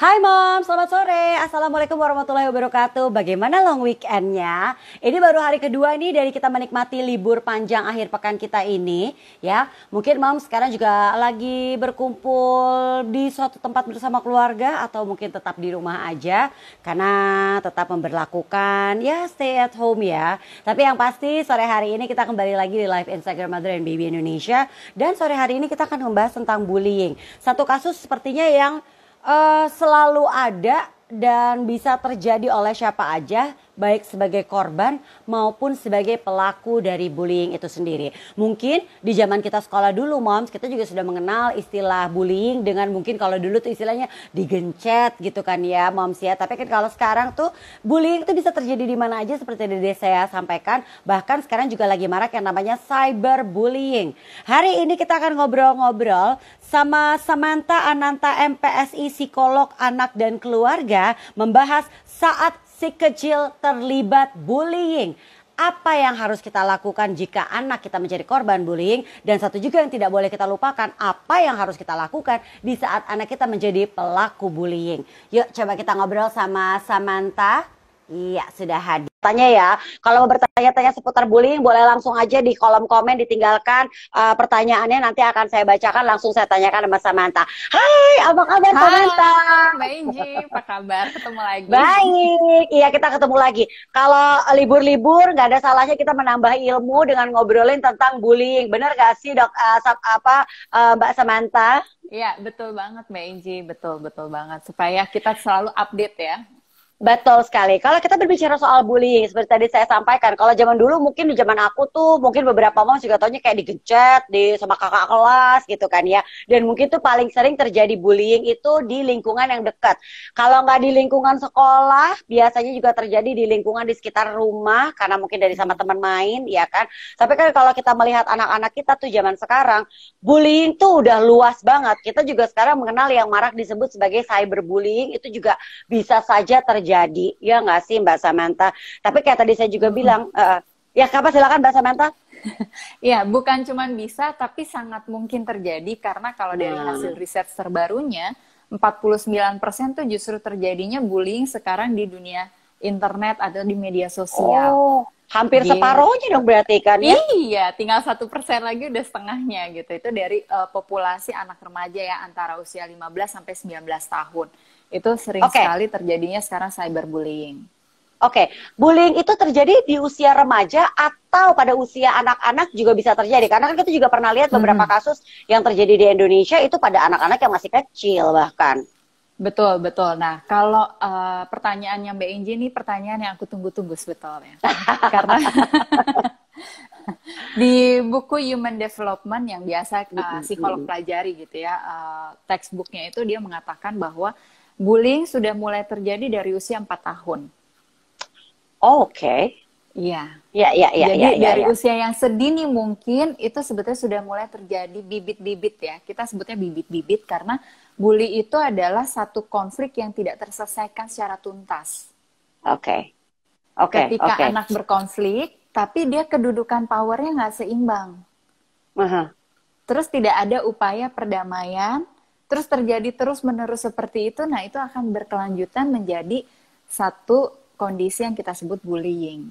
Hai Mom, selamat sore. Assalamualaikum warahmatullahi wabarakatuh. Bagaimana long weekendnya? Ini baru hari kedua nih dari kita menikmati libur panjang akhir pekan kita ini, ya. Mungkin Mom sekarang juga lagi berkumpul di suatu tempat bersama keluarga atau mungkin tetap di rumah aja karena tetap memberlakukan ya stay at home ya. Tapi yang pasti sore hari ini kita kembali lagi di live Instagram Mother and Baby Indonesia dan sore hari ini kita akan membahas tentang bullying. Satu kasus sepertinya yang selalu ada dan bisa terjadi oleh siapa aja, baik sebagai korban maupun sebagai pelaku dari bullying itu sendiri. Mungkin di zaman kita sekolah dulu, Moms, kita juga sudah mengenal istilah bullying dengan mungkin kalau dulu tuh istilahnya digencet gitu kan ya, Moms ya. Tapi kan kalau sekarang tuh bullying itu bisa terjadi di mana aja seperti tadi saya sampaikan. Bahkan sekarang juga lagi marak yang namanya cyberbullying. Hari ini kita akan ngobrol-ngobrol sama Samantha Ananta MPSI, psikolog anak dan keluarga, membahas saat si kecil terlibat bullying. Apa yang harus kita lakukan jika anak kita menjadi korban bullying? Dan satu juga yang tidak boleh kita lupakan, apa yang harus kita lakukan di saat anak kita menjadi pelaku bullying. Yuk coba kita ngobrol sama Samantha. Iya, sudah hadir. Tanya ya, kalau mau bertanya-tanya seputar bullying boleh langsung aja di kolom komen ditinggalkan pertanyaannya, nanti akan saya bacakan, langsung saya tanyakan sama Samantha. Hai, apa kabar Samantha? Mbak Inji, apa kabar? Ketemu lagi. Baik, iya kita ketemu lagi. Kalau libur-libur nggak ada salahnya kita menambah ilmu dengan ngobrolin tentang bullying. Bener gak sih dok? Mbak Samantha? Iya, betul banget Mbak Inji, betul banget. Supaya kita selalu update ya. Betul sekali. Kalau kita berbicara soal bullying, seperti tadi saya sampaikan, kalau zaman dulu mungkin di zaman aku tuh mungkin beberapa moms juga taunya kayak digencet di sama kakak kelas gitu kan ya. Dan mungkin tuh paling sering terjadi bullying itu di lingkungan yang dekat. Kalau nggak di lingkungan sekolah, biasanya juga terjadi di lingkungan di sekitar rumah karena mungkin dari sama teman main, ya kan. Tapi kan kalau kita melihat anak-anak kita tuh zaman sekarang, bullying tuh udah luas banget. Kita juga sekarang mengenal yang marak disebut sebagai cyberbullying, itu juga bisa saja terjadi, ya nggak sih Mbak Samantha? Tapi kayak tadi saya juga bilang, ya apa silakan Mbak Samantha. Ya, bukan cuma bisa, tapi sangat mungkin terjadi karena kalau dari hasil riset terbarunya, 49% tuh justru terjadinya bullying sekarang di dunia internet atau di media sosial. Oh, hampir separohnya dong berarti kan ya? Iya, tinggal 1% lagi udah setengahnya gitu. Itu dari populasi anak remaja ya antara usia 15 sampai 19 tahun. Itu sering sekali terjadinya sekarang cyberbullying. Oke, bullying itu terjadi di usia remaja atau pada usia anak-anak juga bisa terjadi? Karena kan kita juga pernah lihat beberapa kasus yang terjadi di Indonesia itu pada anak-anak yang masih kecil bahkan. Betul. Nah, kalau pertanyaannya Mbak Inji ini pertanyaan yang aku tunggu-tunggu sebetulnya. Karena di buku Human Development yang biasa psikolog pelajari gitu ya, textbooknya itu dia mengatakan bahwa bullying sudah mulai terjadi dari usia 4 tahun. Oke. Iya. Jadi dari usia yang sedini mungkin itu sebetulnya sudah mulai terjadi bibit-bibit ya. Kita sebutnya bibit-bibit karena bully itu adalah satu konflik yang tidak terselesaikan secara tuntas. Ketika anak berkonflik, tapi dia kedudukan powernya nggak seimbang. Terus tidak ada upaya perdamaian, terus terjadi terus-menerus seperti itu, nah itu akan berkelanjutan menjadi satu kondisi yang kita sebut bullying.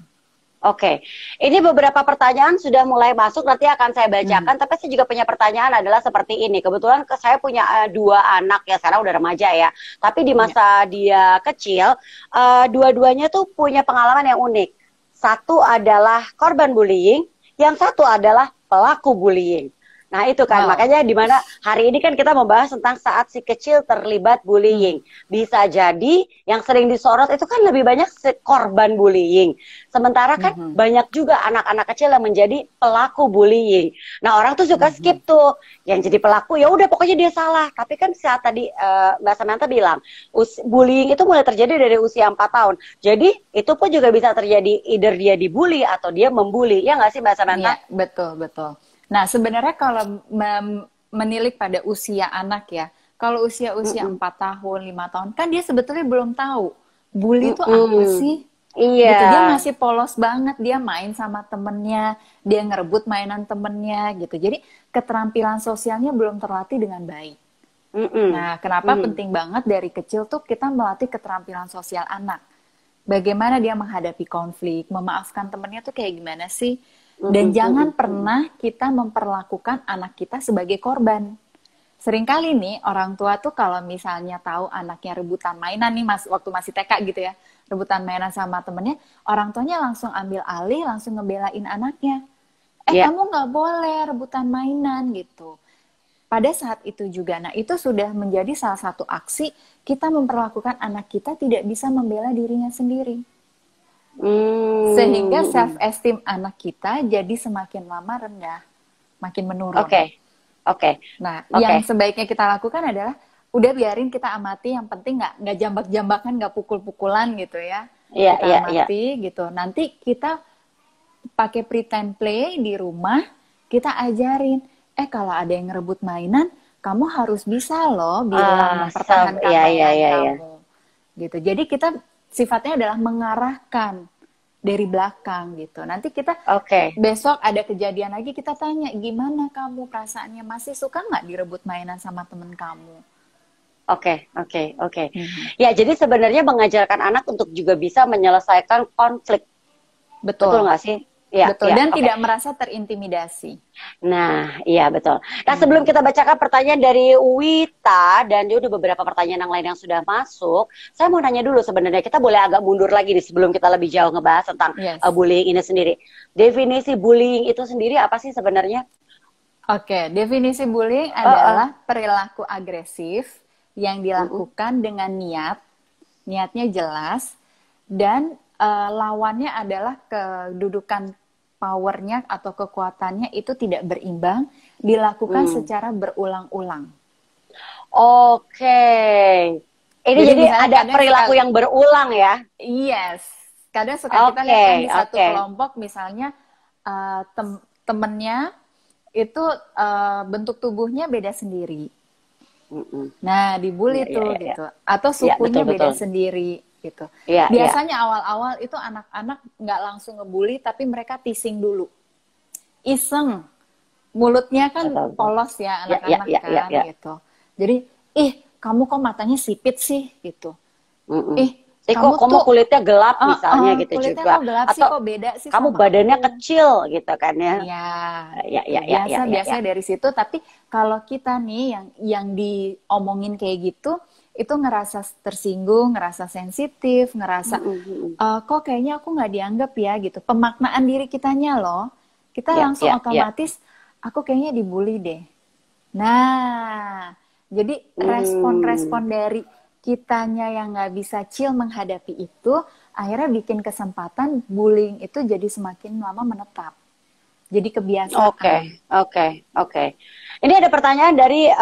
Oke, ini beberapa pertanyaan sudah mulai masuk, nanti akan saya bacakan, tapi saya juga punya pertanyaan adalah seperti ini. Kebetulan saya punya 2 anak ya, sekarang udah remaja ya, tapi di masa dia kecil, dua-duanya tuh punya pengalaman yang unik. Satu adalah korban bullying, yang satu adalah pelaku bullying. Nah itu kan, makanya dimana hari ini kan kita membahas tentang saat si kecil terlibat bullying. Bisa jadi yang sering disorot itu kan lebih banyak korban bullying. Sementara kan banyak juga anak-anak kecil yang menjadi pelaku bullying. Nah orang tuh suka skip tuh, yang jadi pelaku ya udah pokoknya dia salah. Tapi kan saat tadi Mbak Samantha bilang, bullying itu mulai terjadi dari usia 4 tahun. Jadi itu pun juga bisa terjadi either dia dibully atau dia membuli. Ya nggak sih Mbak Samantha? Iya, betul. Nah, sebenarnya kalau menilik pada usia anak ya, kalau usia-usia 4 tahun, 5 tahun, kan dia sebetulnya belum tahu bully itu apa sih? Iya. Gitu. Dia masih polos banget, dia main sama temennya, dia ngerebut mainan temennya gitu. Jadi keterampilan sosialnya belum terlatih dengan baik. Nah, kenapa penting banget dari kecil tuh kita melatih keterampilan sosial anak. Bagaimana dia menghadapi konflik, memaafkan temennya tuh kayak gimana sih? Dan jangan pernah kita memperlakukan anak kita sebagai korban. Seringkali nih orang tua tuh kalau misalnya tahu anaknya rebutan mainan nih waktu masih TK gitu ya, rebutan mainan sama temennya, orang tuanya langsung ambil alih, langsung ngebelain anaknya. Kamu nggak boleh rebutan mainan gitu. Pada saat itu juga, nah itu sudah menjadi salah satu aksi kita memperlakukan anak kita tidak bisa membela dirinya sendiri. Sehingga self-esteem anak kita jadi semakin lama rendah, makin menurun. Nah, yang sebaiknya kita lakukan adalah udah biarin kita amati, yang penting nggak jambak-jambakan, nggak pukul-pukulan gitu ya. Kita amati gitu. Nanti kita pakai pretend play di rumah, kita ajarin. Kalau ada yang ngerebut mainan, kamu harus bisa loh bilang mempertahankan mainan kamu. Gitu. Jadi kita sifatnya adalah mengarahkan dari belakang gitu. Nanti kita besok ada kejadian lagi, kita tanya, gimana kamu perasaannya? Masih suka nggak direbut mainan sama temen kamu? Oke. Ya, jadi sebenarnya mengajarkan anak untuk juga bisa menyelesaikan konflik. Betul nggak sih? Ya, betul, dan tidak merasa terintimidasi. Nah, iya betul. Nah, sebelum kita bacakan pertanyaan dari Wita, dan dia udah beberapa pertanyaan yang lain yang sudah masuk, saya mau nanya dulu sebenarnya, kita boleh agak mundur lagi nih sebelum kita lebih jauh ngebahas tentang bullying ini sendiri. Definisi bullying itu sendiri apa sih sebenarnya? Definisi bullying adalah perilaku agresif yang dilakukan dengan niatnya jelas, dan lawannya adalah kedudukan powernya atau kekuatannya itu tidak berimbang, dilakukan secara berulang-ulang. Ini jadi ada perilaku yang berulang ya? Yes. Kadang suka kita lihat di satu kelompok misalnya temennya itu bentuk tubuhnya beda sendiri. Nah, dibully gitu. Atau sukunya beda sendiri. Gitu. Biasanya awal-awal itu anak-anak nggak langsung ngebully, tapi mereka teasing dulu, iseng, mulutnya kan polos ya anak-anak gitu. Jadi, kamu kok matanya sipit sih gitu. Kamu kulitnya gelap misalnya gitu kulitnya juga. Kok gelap atau sih, kok beda sih kamu sama badannya aku. kecil gitu kan ya. Biasanya dari situ. Tapi kalau kita nih yang diomongin kayak gitu, itu ngerasa tersinggung, ngerasa sensitif, ngerasa kok kayaknya aku nggak dianggap ya gitu. Pemaknaan diri kitanya loh, kita langsung otomatis aku kayaknya dibully deh. Nah, jadi respon-respon dari kitanya yang nggak bisa chill menghadapi itu, akhirnya bikin kesempatan bullying itu jadi semakin lama menetap. Jadi kebiasaan. Oke. Ini ada pertanyaan dari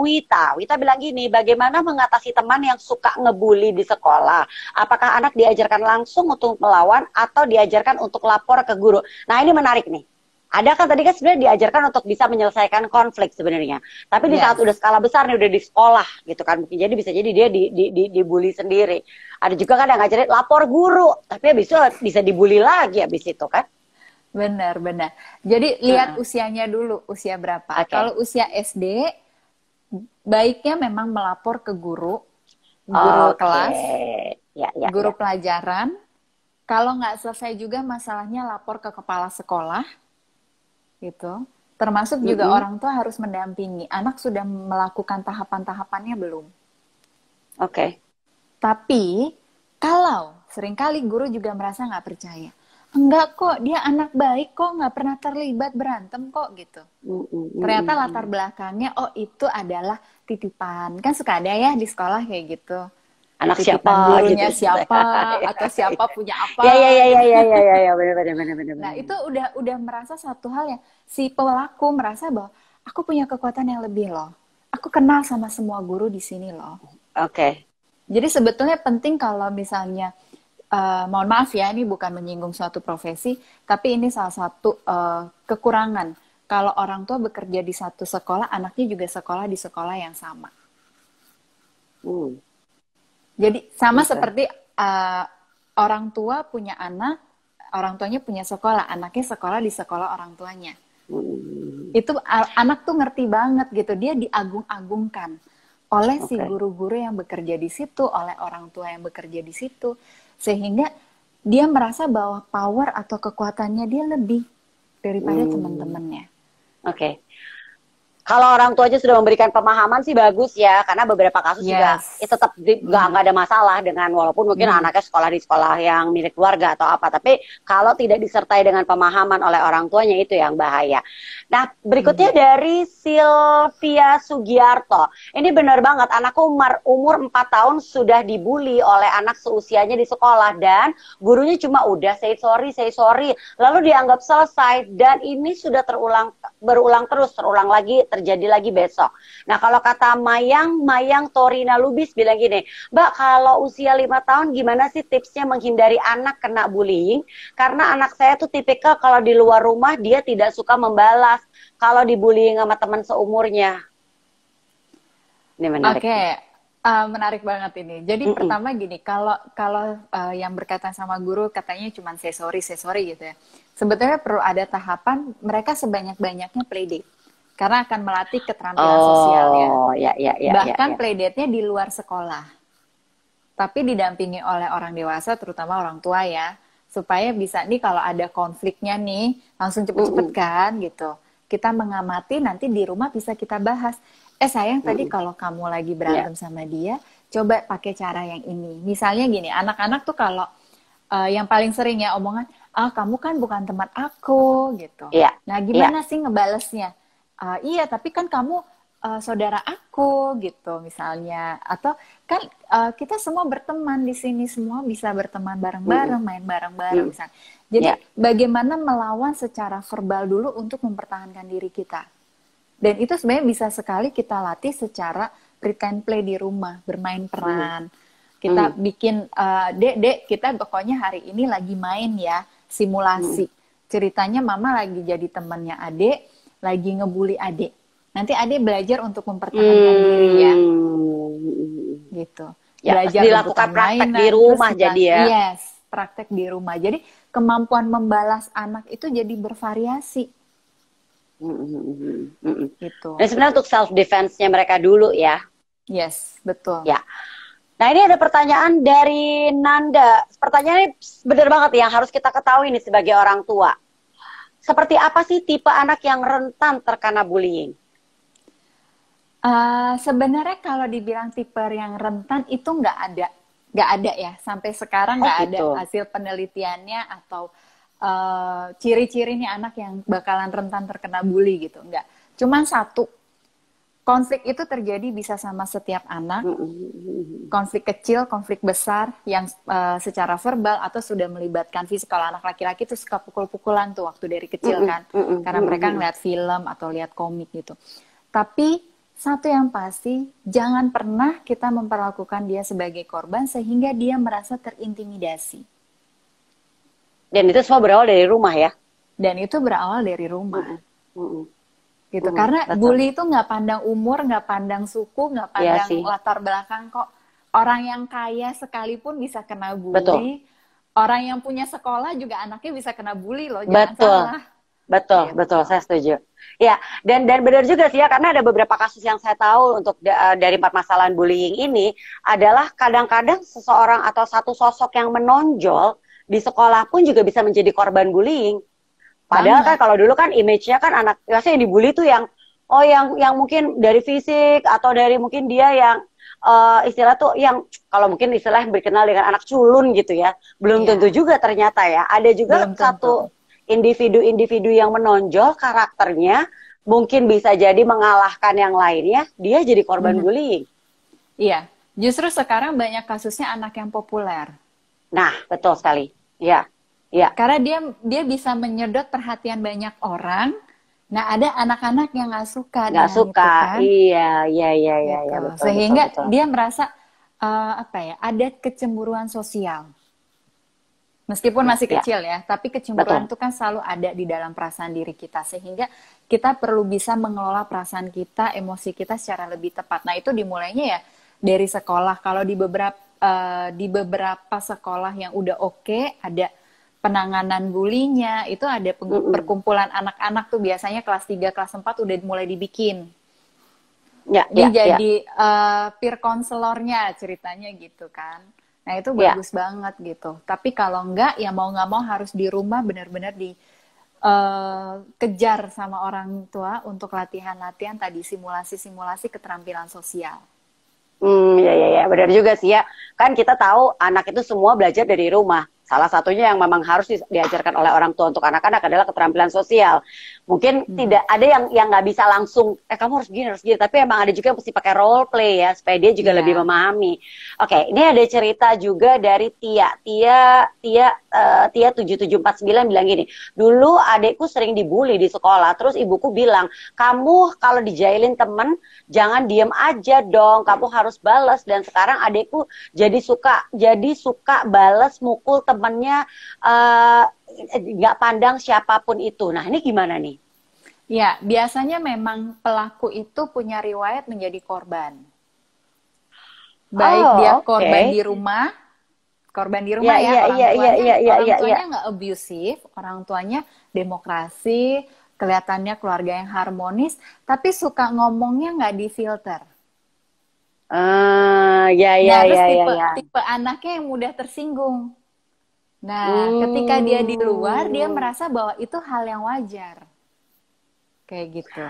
Wita. Wita bilang gini, bagaimana mengatasi teman yang suka ngebully di sekolah? Apakah anak diajarkan langsung untuk melawan atau diajarkan untuk lapor ke guru? Nah, ini menarik nih. Ada kan tadi kan sebenarnya diajarkan untuk bisa menyelesaikan konflik sebenarnya. Tapi di saat udah skala besar nih, udah di sekolah gitu kan. Jadi bisa jadi dia dibully sendiri. Ada juga kan yang ngajarin lapor guru, tapi habis itu bisa dibully lagi habis itu kan. Benar. Jadi lihat usianya dulu, usia berapa. Kalau usia SD, baiknya memang melapor ke guru kelas, guru pelajaran. Kalau nggak selesai juga masalahnya, lapor ke kepala sekolah, gitu. Termasuk juga orang tua harus mendampingi. Anak sudah melakukan tahapan-tahapannya belum? Tapi kalau seringkali guru juga merasa nggak percaya. Enggak kok, dia anak baik kok, nggak pernah terlibat berantem kok gitu. Ternyata latar belakangnya, itu adalah titipan. Kan suka ada ya di sekolah kayak gitu. Anak titipan siapa gurunya gitu. Siapa atau siapa punya apa. Ya, benar. Nah, itu udah merasa satu hal yang si pelaku merasa bahwa aku punya kekuatan yang lebih loh. Aku kenal sama semua guru di sini loh. Jadi sebetulnya penting kalau misalnya mohon maaf ya, ini bukan menyinggung suatu profesi, tapi ini salah satu kekurangan. Kalau orang tua bekerja di satu sekolah, anaknya juga sekolah di sekolah yang sama. Jadi sama seperti orang tua punya anak, orang tuanya punya sekolah, anaknya sekolah di sekolah orang tuanya. Itu anak tuh ngerti banget gitu, dia diagung-agungkan. oleh si guru-guru yang bekerja di situ, oleh orang tua yang bekerja di situ, sehingga dia merasa bahwa power atau kekuatannya dia lebih daripada teman-temannya. Oke. Kalau orang tua aja sudah memberikan pemahaman sih bagus ya, karena beberapa kasus juga tetap nggak ada masalah dengan, walaupun mungkin anaknya sekolah di sekolah yang milik keluarga atau apa, tapi kalau tidak disertai dengan pemahaman oleh orang tuanya itu yang bahaya. Nah, berikutnya dari Sylvia Sugiarto. Ini benar banget, anakku umur 4 tahun sudah dibully oleh anak seusianya di sekolah, dan gurunya cuma udah say sorry, lalu dianggap selesai, dan ini sudah berulang terus, terulang lagi, terjadi lagi besok. Nah, kalau kata Mayang Torina Lubis bilang gini, Mbak, kalau usia 5 tahun gimana sih tipsnya menghindari anak kena bullying? Karena anak saya tuh tipikal kalau di luar rumah dia tidak suka membalas kalau dibullying sama teman seumurnya. Ini menarik. Oke. Menarik banget ini. Jadi pertama gini, kalau yang berkaitan sama guru katanya cuma say sorry gitu ya. Sebetulnya perlu ada tahapan mereka sebanyak-banyaknya playdate. Karena akan melatih keterampilan sosialnya. Bahkan playdate-nya di luar sekolah. Tapi didampingi oleh orang dewasa, terutama orang tua ya. Supaya bisa nih kalau ada konfliknya nih, langsung cepet-cepet kan gitu. Kita mengamati, nanti di rumah bisa kita bahas. Sayang, tadi kalau kamu lagi berantem sama dia, coba pakai cara yang ini. Misalnya gini, anak-anak tuh kalau yang paling sering ya omongan, kamu kan bukan teman aku gitu. Nah, gimana sih ngebalesnya? Iya, tapi kan kamu saudara aku gitu misalnya. Atau kan kita semua berteman di sini, semua bisa berteman bareng-bareng, main bareng-bareng misalnya. Jadi bagaimana melawan secara verbal dulu untuk mempertahankan diri kita. Dan itu sebenarnya bisa sekali kita latih secara pretend play di rumah, bermain peran. Kita bikin, dek, kita pokoknya hari ini lagi main ya, simulasi. Ceritanya mama lagi jadi temannya adek, lagi ngebully adik. Nanti adik belajar untuk mempertahankan diri ya. Gitu. Ya, belajar dilakukan praktek di rumah jadi ya. Yes, praktek di rumah. Jadi kemampuan membalas anak itu jadi bervariasi. Gitu. Dan sebenarnya untuk self defense-nya mereka dulu ya. Yes, betul. Ya. Nah, ini ada pertanyaan dari Nanda. Pertanyaannya benar banget yang harus kita ketahui nih sebagai orang tua. Seperti apa sih tipe anak yang rentan terkena bullying? Sebenarnya kalau dibilang tipe yang rentan itu nggak ada ya. Sampai sekarang nggak ada hasil penelitiannya atau ciri-ciri nih anak yang bakalan rentan terkena bully gitu. Nggak. Cuman satu, konflik itu terjadi bisa sama setiap anak. Konflik kecil, konflik besar yang secara verbal atau sudah melibatkan fisik. Kalau anak laki-laki tuh suka pukul-pukulan tuh waktu dari kecil kan. Karena mereka ngeliat film atau lihat komik gitu. Tapi satu yang pasti, jangan pernah kita memperlakukan dia sebagai korban sehingga dia merasa terintimidasi. Dan itu semua berawal dari rumah ya? Dan itu berawal dari rumah. Gitu. Karena bully itu nggak pandang umur, nggak pandang suku, nggak pandang latar belakang kok. Orang yang kaya sekalipun bisa kena bully. Orang yang punya sekolah juga anaknya bisa kena bully loh, jangan salah. Betul, saya setuju. Ya, dan benar juga sih ya, karena ada beberapa kasus yang saya tahu untuk dari permasalahan bullying ini adalah kadang-kadang seseorang atau satu sosok yang menonjol di sekolah pun juga bisa menjadi korban bullying. Padahal kan kalau dulu kan image-nya kan anak biasanya yang dibully tuh yang yang mungkin dari fisik atau dari mungkin dia yang istilah tuh yang kalau mungkin istilah berkenal dengan anak culun gitu ya. Belum tentu juga ternyata ya. Ada juga satu individu-individu yang menonjol karakternya mungkin bisa jadi mengalahkan yang lainnya, dia jadi korban bullying. Iya, justru sekarang banyak kasusnya anak yang populer. Nah, betul sekali. Iya. Ya. Karena dia bisa menyedot perhatian banyak orang. Nah, ada anak-anak yang nggak suka. Nggak suka, kan? Iya, betul. Sehingga dia merasa ada kecemburuan sosial. Meskipun masih kecil ya, tapi kecemburuan itu kan selalu ada di dalam perasaan diri kita. Sehingga kita perlu bisa mengelola perasaan kita, emosi kita secara lebih tepat. Nah, itu dimulainya ya dari sekolah. Kalau di beberapa sekolah yang udah oke, ada penanganan bullyingnya, itu ada perkumpulan anak-anak tuh biasanya kelas 3, kelas 4 udah mulai dibikin. Dia jadi peer counselornya ceritanya gitu kan. Nah itu bagus banget gitu. Tapi kalau enggak ya mau nggak mau harus di rumah benar-benar di kejar sama orang tua untuk latihan-latihan tadi, simulasi-simulasi keterampilan sosial. Ya, benar juga sih ya. Kan kita tahu anak itu semua belajar dari rumah. Salah satunya yang memang harus diajarkan oleh orang tua untuk anak-anak adalah keterampilan sosial. Mungkin tidak ada yang nggak bisa langsung, kamu harus gini, tapi emang ada juga yang mesti pakai role play ya, supaya dia juga lebih memahami. Oke, ini ada cerita juga dari Tia 7749 bilang gini, dulu adekku sering dibully di sekolah, terus ibuku bilang, kamu kalau dijailin temen, jangan diem aja dong, kamu harus balas. Dan sekarang adekku jadi suka balas mukul temennya, nggak pandang siapapun itu. Nah ini gimana nih? Ya, biasanya memang pelaku itu punya riwayat menjadi korban. Baik dia korban di rumah ya, orang tuanya nggak abusive, orang tuanya demokrasi, kelihatannya keluarga yang harmonis, tapi suka ngomongnya nggak difilter. Tipe anaknya yang mudah tersinggung. Nah, ketika dia di luar, dia merasa bahwa itu hal yang wajar. Kayak gitu.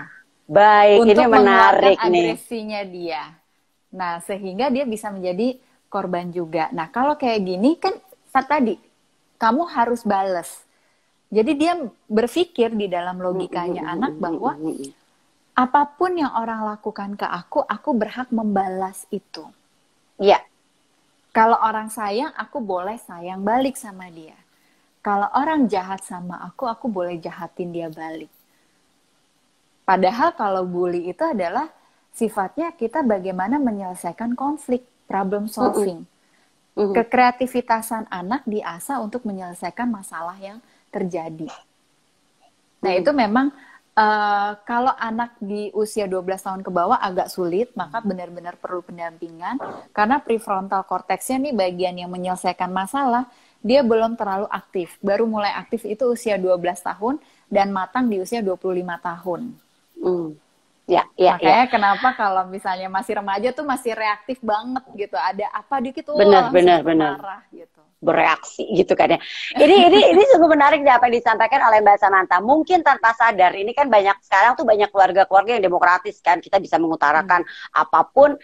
Baik, untuk ini menarik nih. Agresinya dia. Nah, sehingga dia bisa menjadi korban juga. Nah, kalau kayak gini kan tadi, kamu harus balas. Jadi dia berpikir di dalam logikanya anak bahwa apapun yang orang lakukan ke aku berhak membalas itu. Iya. Kalau orang sayang, aku boleh sayang balik sama dia. Kalau orang jahat sama aku boleh jahatin dia balik. Padahal kalau bully itu adalah sifatnya kita bagaimana menyelesaikan konflik, problem solving. Kekreativitasan anak diasah untuk menyelesaikan masalah yang terjadi. Nah itu memang kalau anak di usia 12 tahun ke bawah agak sulit, maka benar-benar perlu pendampingan karena prefrontal cortexnya nih bagian yang menyelesaikan masalah, dia belum terlalu aktif. Baru mulai aktif itu usia 12 tahun dan matang di usia 25 tahun. Makanya kenapa kalau misalnya masih remaja tuh masih reaktif banget gitu. Ada apa dikit benar. marah gitu. Bereaksi gitu kan ya. Ini sungguh menarik apa yang disampaikan oleh Mbak Samantha. Mungkin tanpa sadar, ini kan sekarang tuh banyak keluarga-keluarga yang demokratis kan. Kita bisa mengutarakan apapun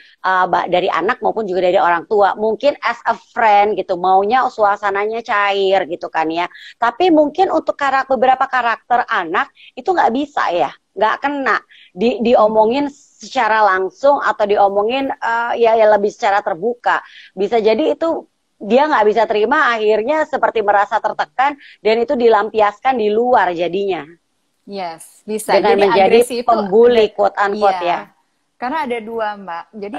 dari anak maupun juga dari orang tua. Mungkin as a friend gitu, maunya suasananya cair gitu kan ya. Tapi mungkin untuk beberapa karakter anak itu nggak bisa ya, nggak kena diomongin secara langsung atau diomongin ya lebih secara terbuka. Bisa jadi itu dia nggak bisa terima, akhirnya seperti merasa tertekan dan itu dilampiaskan di luar jadinya. Yes, bisa. Dengan jadi menjadi pembuli quote unquote ya. Karena ada dua, Mbak. Jadi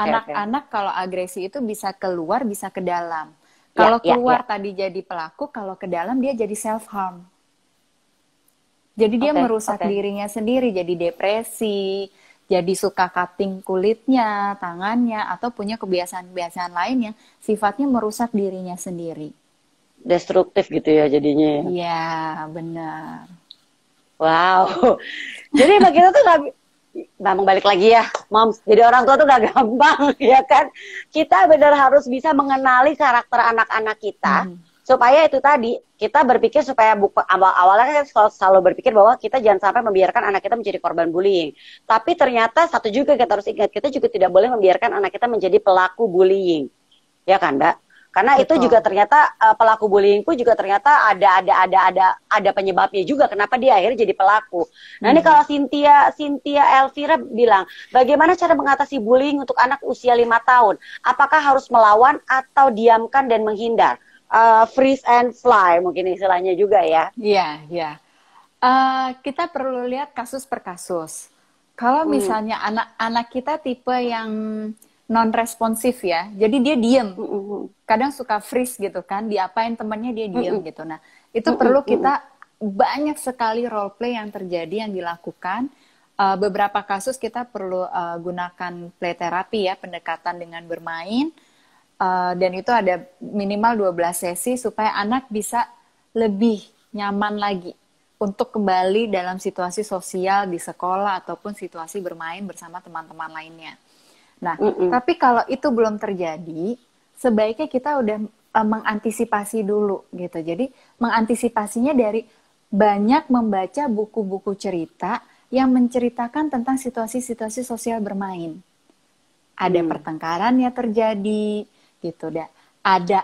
anak-anak kalau agresi itu bisa keluar, bisa ke dalam. Kalau keluar tadi jadi pelaku, kalau ke dalam dia jadi self harm. Jadi dia merusak dirinya sendiri, jadi depresi, jadi suka cutting kulitnya, tangannya, atau punya kebiasaan-kebiasaan lain yang sifatnya merusak dirinya sendiri. Destruktif gitu ya jadinya. Iya, benar. Wow. Jadi bagi kita tuh memang balik lagi ya, Moms. Jadi orang tua tuh gak gampang ya kan. Kita benar harus bisa mengenali karakter anak-anak kita. Supaya itu tadi, kita berpikir supaya awalnya kan selalu berpikir bahwa kita jangan sampai membiarkan anak kita menjadi korban bullying. Tapi ternyata satu juga kita harus ingat, kita juga tidak boleh membiarkan anak kita menjadi pelaku bullying. Ya kan, Mbak? Karena itu juga ternyata pelaku bullyingku juga ternyata ada penyebabnya juga kenapa dia akhirnya jadi pelaku. Nah ini kalau Cynthia Elvira bilang, bagaimana cara mengatasi bullying untuk anak usia 5 tahun? Apakah harus melawan atau diamkan dan menghindar? Freeze and fly mungkin istilahnya juga ya. Iya. Kita perlu lihat kasus per kasus. Kalau misalnya anak kita tipe yang non-responsif ya, jadi dia diem. Kadang suka freeze gitu kan, diapain temannya dia diem gitu. Nah, itu perlu kita banyak sekali role play yang terjadi yang dilakukan. Beberapa kasus kita perlu gunakan play therapy ya, pendekatan dengan bermain. Dan itu ada minimal 12 sesi supaya anak bisa lebih nyaman lagi untuk kembali dalam situasi sosial di sekolah ataupun situasi bermain bersama teman-teman lainnya. Nah, tapi kalau itu belum terjadi, sebaiknya kita udah mengantisipasi dulu gitu. Jadi mengantisipasinya dari banyak membaca buku-buku cerita yang menceritakan tentang situasi-situasi sosial bermain. Ada pertengkaran yang terjadi gitu, ada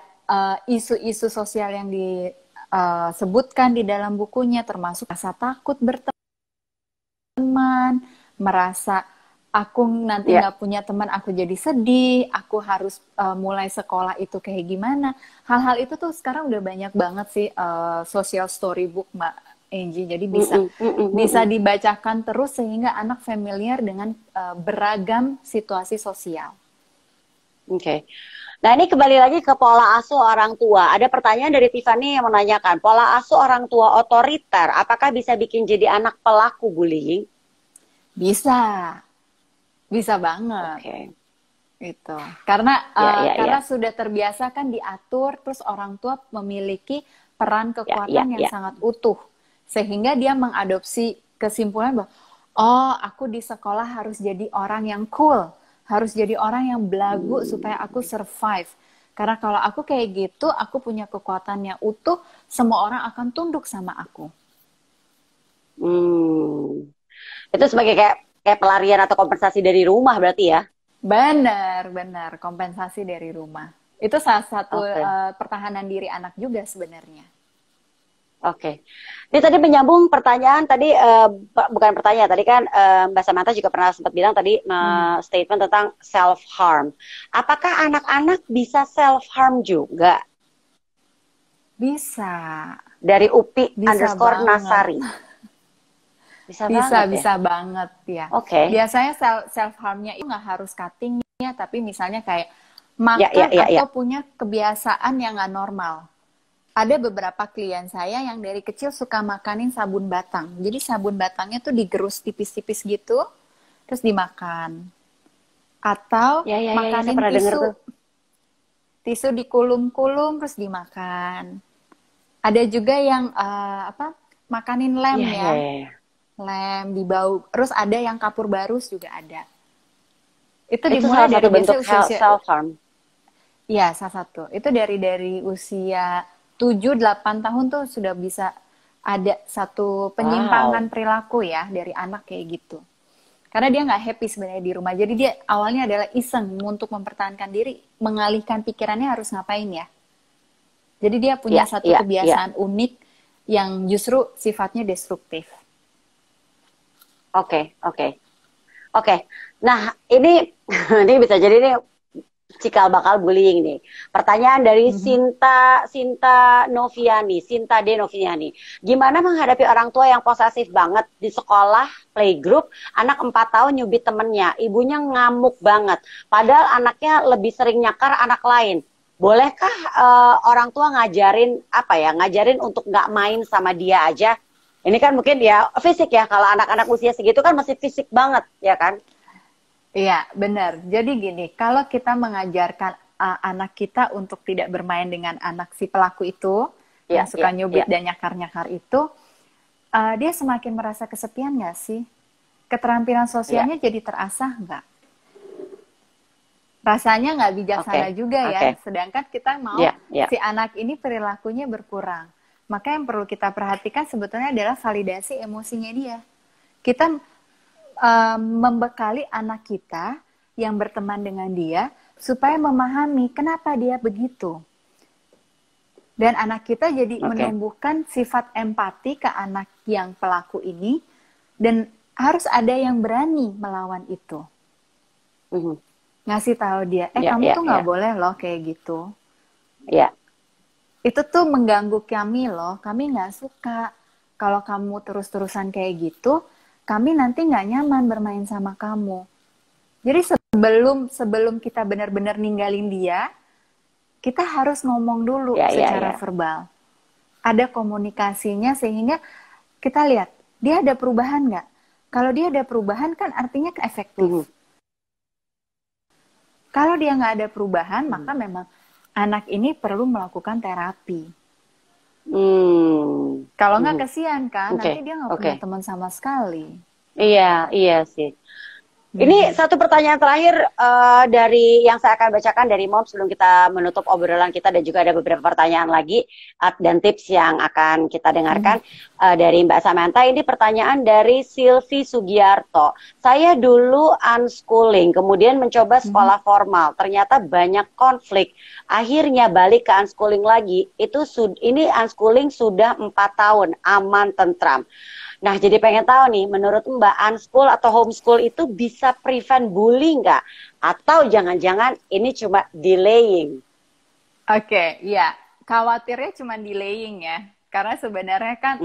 isu-isu sosial yang disebutkan di dalam bukunya, termasuk rasa takut berteman, merasa aku nanti nggak punya teman, aku jadi sedih, aku harus mulai sekolah itu kayak gimana. Hal-hal itu tuh sekarang udah banyak banget sih social storybook, Mbak Angie. Jadi bisa dibacakan terus sehingga anak familiar dengan beragam situasi sosial. Oke. Nah, ini kembali lagi ke pola asuh orang tua. Ada pertanyaan dari Tiffany yang menanyakan, pola asuh orang tua otoriter, apakah bisa bikin jadi anak pelaku bullying? Bisa banget. Okay. Gitu. Karena sudah terbiasa kan diatur, terus orang tua memiliki peran kekuatan yang sangat utuh, sehingga dia mengadopsi kesimpulan bahwa aku di sekolah harus jadi orang yang cool, harus jadi orang yang belagu supaya aku survive. Karena kalau aku kayak gitu, aku punya kekuatan yang utuh, semua orang akan tunduk sama aku. Itu sebagai kayak pelarian atau kompensasi dari rumah berarti ya? Benar, kompensasi dari rumah. Itu salah satu pertahanan diri anak juga sebenarnya. Oke. Ini tadi menyambung pertanyaan tadi, bukan pertanyaan, tadi kan Mbak Samantha juga pernah sempat bilang tadi statement tentang self-harm. Apakah anak-anak bisa self-harm juga? Bisa. Dari Upi _Nasari. Bisa banget ya. Okay. Biasanya self-harmnya itu nggak harus cuttingnya, tapi misalnya kayak makan atau punya kebiasaan yang nggak normal. Ada beberapa klien saya yang dari kecil suka makanin sabun batang. Jadi sabun batangnya tuh digerus tipis-tipis gitu, terus dimakan. Atau makanin tisu dikulum-kulum terus dimakan. Ada juga yang makanin lem lem dibau. Terus ada yang kapur barus juga ada. Itu dimulai salah dari satu bentuk self-harm. Iya, salah satu. Itu dari usia 7-8 tahun tuh sudah bisa ada satu penyimpangan perilaku ya dari anak kayak gitu. Karena dia nggak happy sebenarnya di rumah. Jadi dia awalnya adalah iseng untuk mempertahankan diri, mengalihkan pikirannya harus ngapain ya. Jadi dia punya satu kebiasaan unik yang justru sifatnya destruktif. Oke. Nah, ini bisa jadi ini cikal bakal bullying nih. Pertanyaan dari Sinta De Noviani. Gimana menghadapi orang tua yang posesif banget di sekolah, playgroup, anak 4 tahun nyubit temennya, ibunya ngamuk banget. Padahal anaknya lebih sering nyakar anak lain. Bolehkah orang tua ngajarin untuk nggak main sama dia aja? Ini kan mungkin ya fisik ya, kalau anak-anak usia segitu kan masih fisik banget ya kan? Iya, benar. Jadi gini, kalau kita mengajarkan anak kita untuk tidak bermain dengan anak si pelaku itu, yang suka nyubit dan nyakar-nyakar itu, dia semakin merasa kesepian nggak sih? Keterampilan sosialnya jadi terasah nggak? Rasanya nggak bijaksana juga ya. Sedangkan kita mau si anak ini perilakunya berkurang. Maka yang perlu kita perhatikan sebetulnya adalah validasi emosinya dia. Kita membekali anak kita yang berteman dengan dia supaya memahami kenapa dia begitu. Dan anak kita jadi menumbuhkan sifat empati ke anak yang pelaku ini, dan harus ada yang berani melawan itu. Ngasih tahu dia, kamu tuh nggak boleh loh kayak gitu. Itu tuh mengganggu kami loh, kami nggak suka. Kalau kamu terus-terusan kayak gitu, kami nanti nggak nyaman bermain sama kamu. Jadi sebelum kita benar-benar ninggalin dia, kita harus ngomong dulu secara verbal. Ada komunikasinya sehingga kita lihat, dia ada perubahan nggak? Kalau dia ada perubahan kan artinya efektif. Kalau dia nggak ada perubahan, maka memang anak ini perlu melakukan terapi. Kalau nggak kesian kan, nanti dia nggak punya teman sama sekali. Iya, iya sih. Ini satu pertanyaan terakhir dari yang saya akan bacakan dari Mom sebelum kita menutup obrolan kita, dan juga ada beberapa pertanyaan lagi dan tips yang akan kita dengarkan dari Mbak Samantha. Ini pertanyaan dari Silvi Sugiarto. Saya dulu unschooling, kemudian mencoba sekolah formal. Ternyata banyak konflik. Akhirnya balik ke unschooling lagi. Ini unschooling sudah 4 tahun, aman, tentram. Nah, jadi pengen tahu nih, menurut Mbak, unschool atau homeschool itu bisa prevent bullying nggak? Atau jangan-jangan ini cuma delaying? Oke, ya. Khawatirnya cuma delaying ya. Karena sebenarnya kan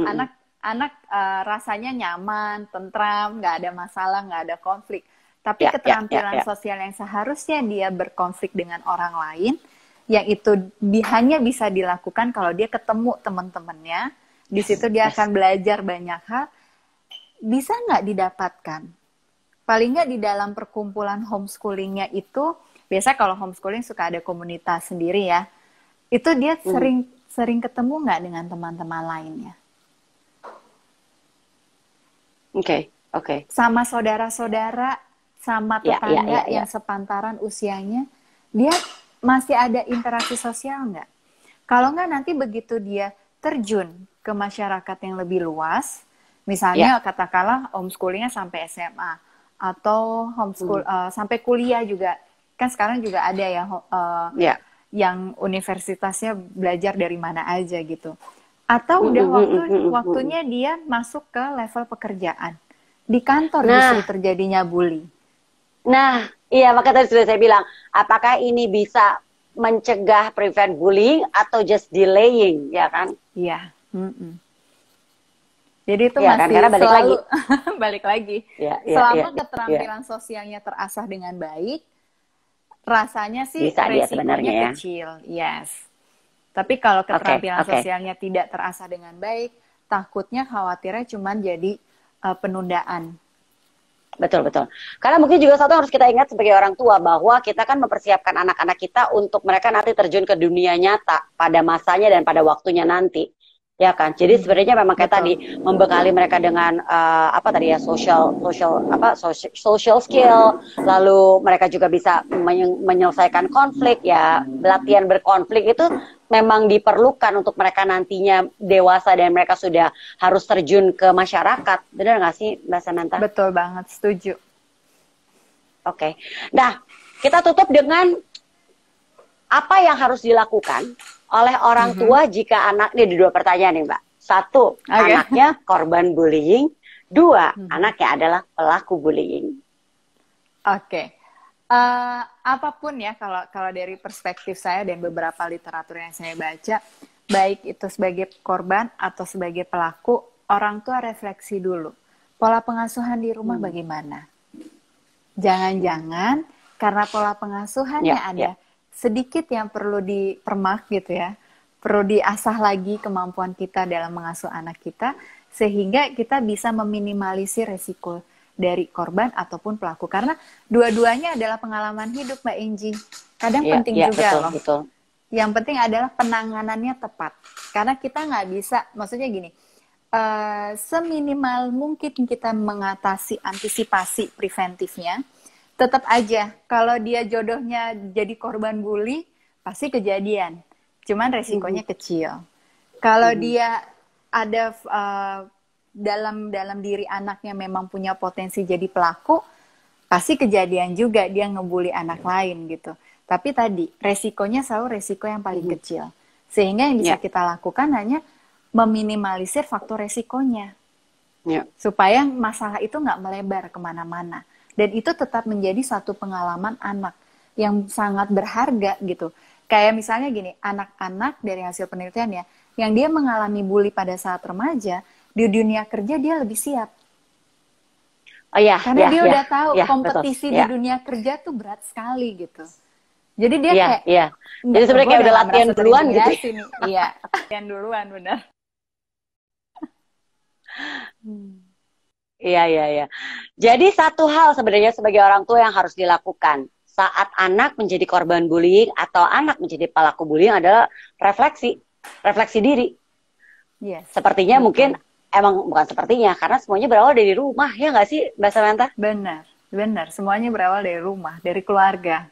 anak rasanya nyaman, tentram, nggak ada masalah, nggak ada konflik. Tapi keterampilan sosial yang seharusnya dia berkonflik dengan orang lain, yang itu hanya bisa dilakukan kalau dia ketemu teman-temannya. Di situ dia akan belajar banyak hal. Bisa nggak didapatkan? Paling nggak di dalam perkumpulan homeschoolingnya itu, biasa kalau homeschooling suka ada komunitas sendiri ya. Itu dia sering ketemu nggak dengan teman-teman lainnya? Oke. Sama saudara-saudara, sama tetangga yang sepantaran usianya, dia masih ada interaksi sosial nggak? Kalau nggak, nanti begitu dia terjun ke masyarakat yang lebih luas, misalnya katakanlah homeschoolingnya sampai SMA atau homeschool sampai kuliah juga, kan sekarang juga ada ya yang universitasnya belajar dari mana aja gitu. Atau udah waktunya dia masuk ke level pekerjaan, di kantor justru terjadinya bully. Nah, iya, maka tadi sudah saya bilang, apakah ini bisa mencegah prevent bullying atau just delaying, ya kan? Iya. Jadi itu masih kan? balik lagi. Selama keterampilan sosialnya terasah dengan baik, rasanya sih resikonya kecil. Yes. Tapi kalau keterampilan sosialnya tidak terasah dengan baik, takutnya khawatirnya cuma jadi penundaan. Betul. Karena mungkin juga satu harus kita ingat sebagai orang tua, bahwa kita kan mempersiapkan anak-anak kita untuk mereka nanti terjun ke dunia nyata pada masanya dan pada waktunya nanti. Ya kan, jadi sebenarnya memang kayak tadi membekali mereka dengan social skill, lalu mereka juga bisa menyelesaikan konflik ya. Latihan berkonflik itu memang diperlukan untuk mereka nantinya dewasa dan mereka sudah harus terjun ke masyarakat. Benar nggak sih, Mbak Samantha? Betul banget, setuju. Oke. Nah, kita tutup dengan apa yang harus dilakukan oleh orang tua jika anaknya, di 2 pertanyaan nih Mbak. 1, anaknya korban bullying. 2, anaknya adalah pelaku bullying. Apapun ya, kalau dari perspektif saya dan beberapa literatur yang saya baca, baik itu sebagai korban atau sebagai pelaku, orang tua refleksi dulu. Pola pengasuhan di rumah bagaimana? Jangan-jangan karena pola pengasuhannya ada sedikit yang perlu dipermak gitu ya, perlu diasah lagi kemampuan kita dalam mengasuh anak kita, sehingga kita bisa meminimalisir resiko dari korban ataupun pelaku. Karena dua-duanya adalah pengalaman hidup, Mbak Enji. Kadang penting juga betul. Yang penting adalah penanganannya tepat. Karena kita nggak bisa, maksudnya gini, seminimal mungkin kita mengatasi antisipasi preventifnya. Tetap aja, kalau dia jodohnya jadi korban bully, pasti kejadian. Cuman resikonya kecil. Kalau dia ada dalam diri anaknya memang punya potensi jadi pelaku, pasti kejadian juga dia ngebully anak lain gitu. Tapi tadi, resikonya selalu resiko yang paling kecil. Sehingga yang bisa kita lakukan hanya meminimalisir faktor resikonya. Supaya masalah itu nggak melebar kemana-mana. Dan itu tetap menjadi satu pengalaman anak yang sangat berharga gitu. Kayak misalnya gini, anak-anak dari hasil penelitian ya, yang dia mengalami bully pada saat remaja, di dunia kerja dia lebih siap. Karena dia udah tahu kompetisi di dunia kerja tuh berat sekali gitu. Jadi dia kayak, jadi sebenarnya kayak udah latihan duluan gitu. Iya, latihan duluan, benar. Iya. Jadi satu hal sebenarnya sebagai orang tua yang harus dilakukan saat anak menjadi korban bullying atau anak menjadi pelaku bullying adalah refleksi diri. Yes. Sepertinya mungkin emang bukan sepertinya, karena semuanya berawal dari rumah, ya nggak sih Mbak Samantha? Benar, benar. Semuanya berawal dari rumah, dari keluarga.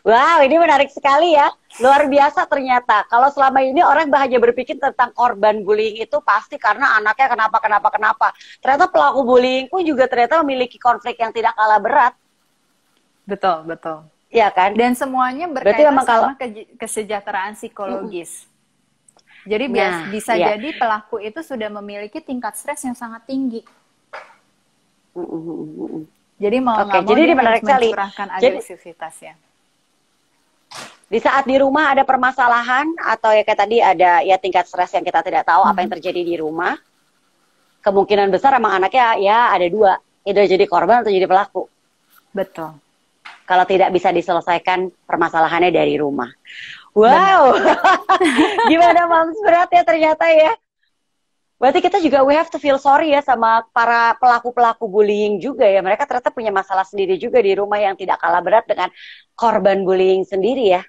Wow, ini menarik sekali ya. Luar biasa ternyata. Kalau selama ini orang hanya berpikir tentang korban bullying itu pasti karena anaknya kenapa. Ternyata pelaku bullying pun juga ternyata memiliki konflik yang tidak kalah berat. Betul, betul. Iya kan? Dan semuanya berkaitan sama kesejahteraan psikologis. Jadi bisa jadi pelaku itu sudah memiliki tingkat stres yang sangat tinggi. Jadi mau nggak mau dia harus mencurahkan agresivitasnya. Di saat di rumah ada permasalahan atau ya kayak tadi ada ya tingkat stres yang kita tidak tahu apa yang terjadi di rumah, kemungkinan besar emang anaknya ya ada dua, either jadi korban atau jadi pelaku. Betul. Kalau tidak bisa diselesaikan permasalahannya dari rumah. Wow, gimana Mams, berat ya ternyata ya. Berarti kita juga we have to feel sorry ya sama para pelaku-pelaku bullying juga ya. Mereka ternyata punya masalah sendiri juga di rumah yang tidak kalah berat dengan korban bullying sendiri ya.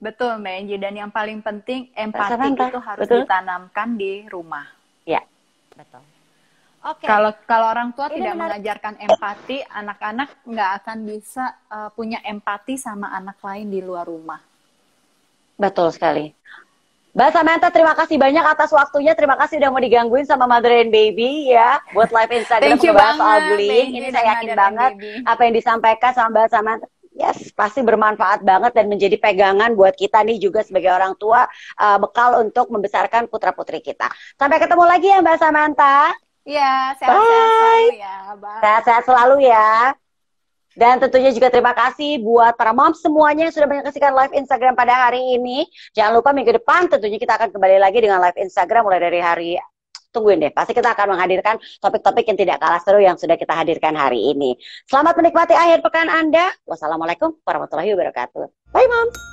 Betul, Mbak Enji. Dan yang paling penting empati itu harus ditanamkan di rumah. Ya, betul. Oke. Kalau orang tua tidak mengajarkan empati, anak-anak nggak akan bisa punya empati sama anak lain di luar rumah. Betul sekali. Mbak Samantha, terima kasih banyak atas waktunya. Terima kasih udah mau digangguin sama Mother and Baby ya. Buat live Instagram membahas soal bullying. Ini saya yakin banget apa yang disampaikan sama Mbak Samantha. Yes, pasti bermanfaat banget dan menjadi pegangan buat kita nih juga sebagai orang tua, bekal untuk membesarkan putra-putri kita. Sampai ketemu lagi ya Mbak Samantha. Iya, sehat-sehat selalu ya. Sehat-sehat selalu ya. Dan tentunya juga terima kasih buat para moms semuanya yang sudah menyaksikan live Instagram pada hari ini. Jangan lupa minggu depan tentunya kita akan kembali lagi dengan live Instagram mulai dari hari, tungguin deh, pasti kita akan menghadirkan topik-topik yang tidak kalah seru yang sudah kita hadirkan hari ini. Selamat menikmati akhir pekan Anda. Wassalamualaikum warahmatullahi wabarakatuh. Bye moms.